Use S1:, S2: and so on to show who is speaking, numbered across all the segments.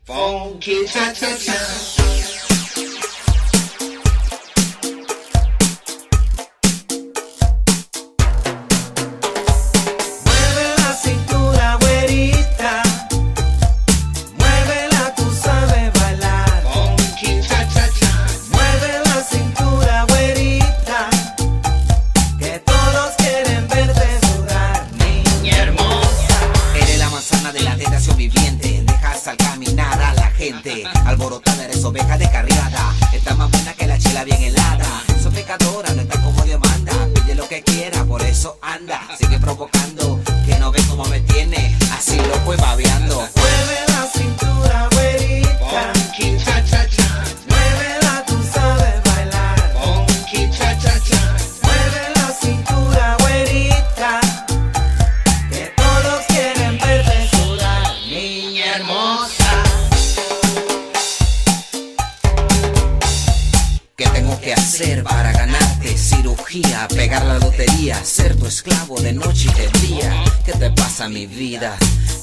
S1: Funky cha-cha-cha.
S2: Al caminar a la gente alborotada, eres oveja descarriada, está más buena que la chela bien helada. Sos pecadora, no está como Dios manda, pide lo que quiera, por eso anda, sigue provocando, que no ve cómo me tiene, así lo fue babeando.
S3: Mueve la cintura, güerita.
S1: Funky cha-cha-cha.
S3: Muévela, tú sabes bailar.
S1: Funky cha-cha-cha.
S3: Mueve la cintura, güerita. Que todos quieren verte sudar, niña hermosa.
S2: ¿Qué tengo que hacer para ganarte? Cirugía, pegar la lotería, ser tu esclavo de noche y de día. ¿Qué te pasa, mi vida?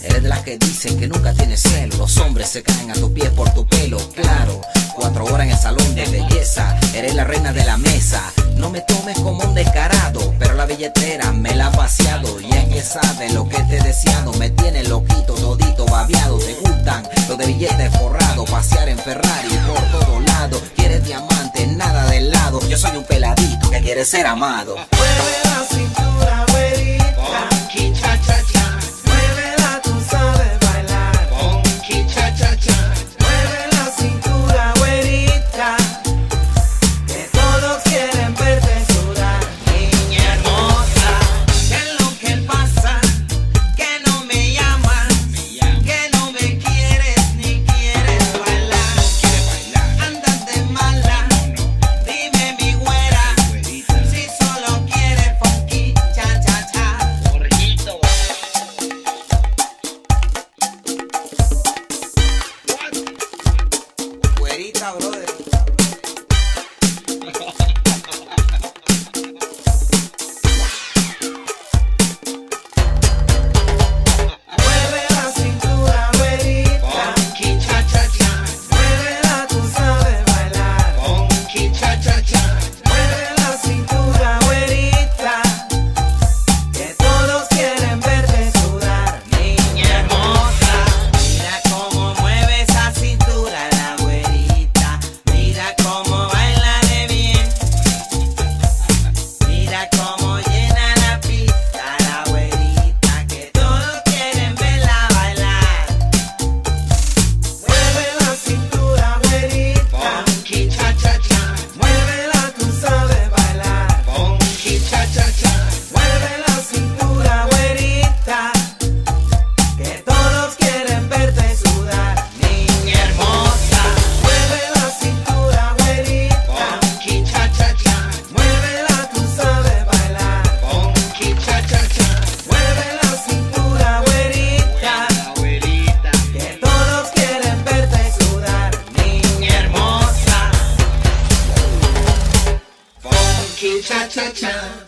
S2: Eres de las que dicen que nunca tienes celo. Los hombres se caen a tus pies por tu pelo, claro. 4 horas en el salón de belleza, eres la reina de la mesa. No me tomes como un descarado, pero la billetera me la ha vaciado. Y es que sabes lo que te he deseado, me tienes loquito, todito, babeado. Te gustan los de billetes forrados, pasear en Ferrari por todos lados. Quieres diamante, nada de lado. Yo soy un peladito que quiere ser amado.
S3: Mueve la cintura, güerita.
S1: Funky cha-cha-cha.
S3: Muévela, tú sabes bailar.
S1: Funky cha-cha-cha.
S3: Mueve la cintura, güerita. Que todos quieren verte sudar, niña hermosa.
S2: ¿Qué es lo que pasa? Que no me llamas, que no me quieres ni quieres bailar. Andas de mala, dime mi güera, si solo quieres funky cha-cha-cha. Güerita, brother.
S3: Mueve la cintura, güerita.
S1: Funky cha-cha-cha.
S3: Muévela, tú sabes bailar.
S1: Funky cha-cha-cha.
S3: Mueve la cintura, güerita. Que todos quieren verte sudar, niña hermosa.
S2: Mira cómo mueve esa cintura la güerita, mira cómo baila de bien, mira cómo llena la pista la güerita, que todos quieren verla bailar.
S3: Mueve la cintura, güerita.
S1: Funky cha-cha-cha.
S3: Muévela, tú sabes bailar.
S1: Funky cha-cha-cha.
S3: Mueve la cintura, güerita. Que todos quieren verte sudar, niña hermosa. Mueve la cintura, güerita.
S1: Funky cha-cha-cha.
S3: Muévela, tú sabes bailar.
S1: Funky cha-cha-cha.
S3: Mueve la cintura, güerita. Que todos quieren verte sudar, niña hermosa.
S1: Funky cha-cha-cha.